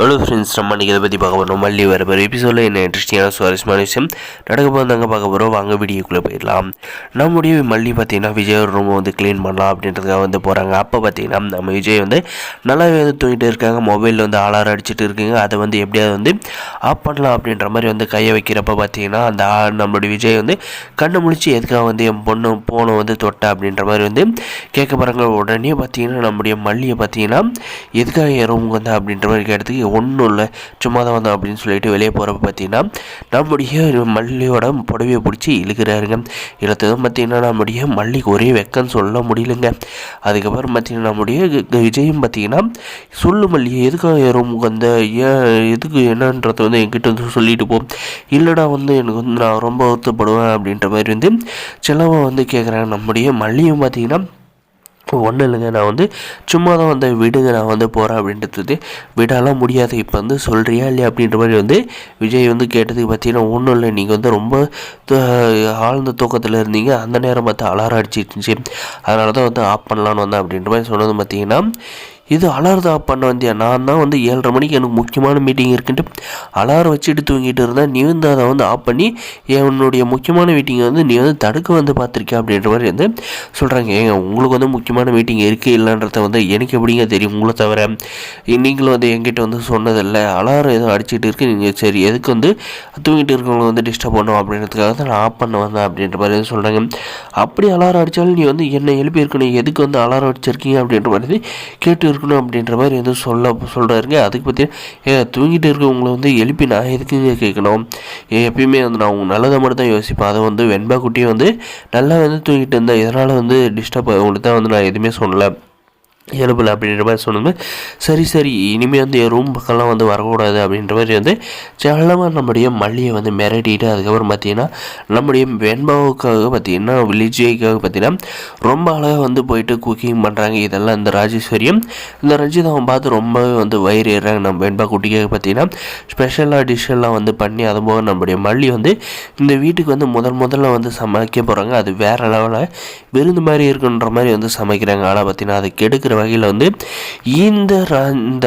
Hello friends, நம்ம இன்றைக்கி இதை பற்றி பார்க்க போகிறோம். மல்லி வர போகிற எபிசோடில் என்ன இன்ட்ரெஸ்டிங்கான சுவாரஸ்யமான விஷயம் நடக்க போதாங்க பார்க்க போகிறோம். வாங்க வீடியோக்குள்ளே போயிடலாம். நம்முடைய மல்லி பார்த்திங்கன்னா விஜய் ரூமை வந்து க்ளீன் பண்ணலாம் அப்படின்றதுக்காக வந்து போகிறாங்க. அப்போ பார்த்திங்கன்னா நம்ம விஜய் வந்து நல்லாவே வந்து தூங்கிட்டு இருக்காங்க. மொபைலில் வந்து அலாரம் அடிச்சுட்டு இருக்குங்க. அதை வந்து எப்படியாவது வந்து ஆஃப் பண்ணலாம் அப்படின்ற மாதிரி வந்து கையை வைக்கிறப்ப பார்த்திங்கன்னா அந்த நம்மளுடைய விஜய் வந்து கண்ணை முழிச்சு எதுக்காக வந்து என் போனை வந்து தொட்ட அப்படின்ற மாதிரி வந்து கேட்க போகிறாங்க. உடனே பார்த்திங்கன்னா நம்முடைய மல்லியை பார்த்திங்கன்னா எதுக்காக என் ரூமுக்கு வந்து அப்படின்ற மாதிரி கேட்டதுக்கு ஒன்றும் இல்லை, சும்மா தான் வந்தோம் அப்படின்னு சொல்லிட்டு வெளியே போகிறப்ப பார்த்தீங்கன்னா நம்முடைய மல்லியோட புடவையை பிடிச்சி இழுக்கிறாருங்க. இழுத்ததும் பார்த்தீங்கன்னா நம்முடைய மல்லிக்கு ஒரே வெக்கன்னு சொல்ல முடியலைங்க. அதுக்கப்புறம் பார்த்தீங்கன்னா நம்முடைய விஜயும் பார்த்தீங்கன்னா சொல்லு மல்லி எதுக்காக ரூமுக்கு வந்த, ஏன் எதுக்கு என்னன்றதை வந்து என்கிட்ட வந்து சொல்லிட்டு போ, இல்லைடா வந்து எனக்கு வந்து நான் ரொம்ப வருத்தப்படுவேன் அப்படின்ற மாதிரி வந்து செல்லவா வந்து கேட்குறாங்க. நம்முடைய மல்லியும் பார்த்தீங்கன்னா ஒன்றும் இல்லைங்க, நான் வந்து சும்மா தான் வந்து விடுங்க, நான் வந்து போகிறேன் அப்படின்றது விடலாம் முடியாது, இப்போ வந்து சொல்கிறியா இல்லையா அப்படின்ற மாதிரி வந்து விஜய் வந்து கேட்டதுக்கு பார்த்தீங்கன்னா ஒன்றும் இல்லை, நீங்கள் வந்து ரொம்ப ஆழ்ந்த தூக்கத்தில் இருந்தீங்க, அந்த நேரம் பார்த்து அலாரம் அடிச்சிட்டு இருந்துச்சு, அதனால தான் வந்து ஆஃப் பண்ணலான்னு வந்தேன் அப்படின்ற மாதிரி சொன்னது பார்த்தீங்கன்னா இது அலாரம் ஆஃப் பண்ண வந்தியா, நான் தான் வந்து 7:30 மணிக்கு எனக்கு முக்கியமான மீட்டிங் இருக்குன்ட்டு அலாரம் வச்சுட்டு தூங்கிட்டு இருந்தேன், நீ வந்து அதை வந்து ஆஃப் பண்ணி என்னுடைய முக்கியமான மீட்டிங்கை வந்து நீ வந்து தடுக்க வந்து பார்த்துருக்கேன் அப்படின்ற மாதிரி வந்து சொல்கிறாங்க. ஏங்க உங்களுக்கு வந்து முக்கியமான மீட்டிங் இருக்குது இல்லைன்றத வந்து எனக்கு எப்படிங்க தெரியும், உங்களை தவிர நீங்களும் வந்து என்கிட்ட வந்து சொன்னதில்லை, அலாரம் எதுவும் அடிச்சுட்டு இருக்கு, நீங்கள் சரி எதுக்கு வந்து தூங்கிட்டு இருக்கவங்களை வந்து டிஸ்டர்ப் பண்ணோம் அப்படின்றதுக்காக தான் நான் ஆஃப் பண்ண வந்தேன் அப்படின்ற மாதிரி வந்து சொல்கிறாங்க. அப்படி அலாரம் அடித்தாலும் நீ வந்து என்னை எழுப்பி இருக்கணும், எதுக்கு வந்து அலாரம் அடிச்சிருக்கீங்க அப்படின்ற மாதிரி கேட்டு இருக்கணும் அப்படின்ற மாதிரி வந்து சொல்கிறாருங்க. அதுக்கு பற்றி தூங்கிட்டு இருக்கவங்களை வந்து எழுப்பி நான் எதுக்குங்க கேட்கணும், எப்பயுமே வந்து நான் உங்கள் நல்லதை மட்டும் தான் யோசிப்பேன், அதை வந்து வெண்பா குட்டியும் வந்து நல்லா வந்து தூங்கிட்டு இருந்தேன், இதனால் வந்து டிஸ்டர்ப் உங்களுக்கு தான் வந்து நான் எதுவுமே சொல்லலை எழுப்பலை அப்படின்ற மாதிரி சொன்னது. சரி இனிமேல் வந்து என் ரூம் பக்கம்லாம் வந்து வரக்கூடாது அப்படின்ற மாதிரி வந்து செல்லமாக நம்முடைய மல்லியை வந்து மிரட்டிட்டு அதுக்கப்புறம் பார்த்திங்கன்னா நம்முடைய வெண்பாவுக்காக பார்த்திங்கன்னா விஜய்க்காக பார்த்திங்கன்னா ரொம்ப அழகாக வந்து போயிட்டு குக்கிங் பண்ணுறாங்க. இதெல்லாம் இந்த ராஜேஸ்வரியும் இந்த ரஞ்சிதாவும் பார்த்து ரொம்பவே வந்து வயிறு ஏறாங்க. நம்ம வெண்பா குட்டிக்காக பார்த்திங்கன்னா ஸ்பெஷலாக டிஷ்ஷெல்லாம் வந்து பண்ணி அதுபோக நம்முடைய மல்லி வந்து இந்த வீட்டுக்கு வந்து முதல்ல வந்து சமைக்க போகிறாங்க. அது வேறு லெவலில் விருந்து மாதிரி இருக்குன்ற மாதிரி வந்து சமைக்கிறாங்க. ஆனால் பார்த்திங்கன்னா அது கெடுக்கிற வகையில் வந்து இந்த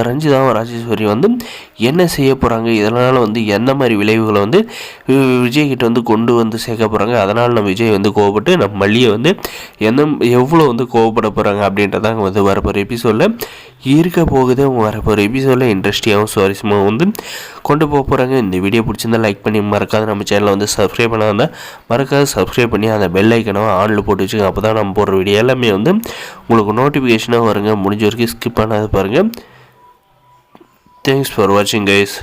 ரஞ்சிதாவும் ராஜேஸ்வரி வந்து என்ன செய்ய போகிறாங்க, இதனால் வந்து எந்த மாதிரி விளைவுகளை வந்து விஜய்கிட்ட வந்து கொண்டு வந்து சேர்க்க போகிறாங்க, அதனால் நம்ம விஜய் வந்து கோவப்பட்டு நம்ம மல்லியை வந்து எவ்வளோ வந்து கோவப்பட போகிறாங்க அப்படின்றதாங்க வந்து வரப்போகிற எபிசோடில் இருக்க போகுது. அவங்க வரப்போகிற எபிசோடில் இன்ட்ரெஸ்டிங்காகவும் சுவாரஸ்யமாகவும் வந்து கொண்டு போக போகிறாங்க. இந்த வீடியோ பிடிச்சிருந்தால் லைக் பண்ணி மறக்காது நம்ம சேனலை வந்து சப்ஸ்கிரைப் பண்ணாதான் மறக்காது சப்ஸ்கிரைப் பண்ணி அந்த பெல் ஐக்கனை ஆனில் போட்டு வச்சுக்கோங்க. அப்போ தான் நம்ம போடுற வீடியோ எல்லாமே வந்து உங்களுக்கு நோட்டிஃபிகேஷனாக வருங்க. முடிஞ்ச வரைக்கும் ஸ்கிப் பண்ணாது பாருங்கள். தேங்க்ஸ் ஃபார் வாட்சிங் கைஸ்.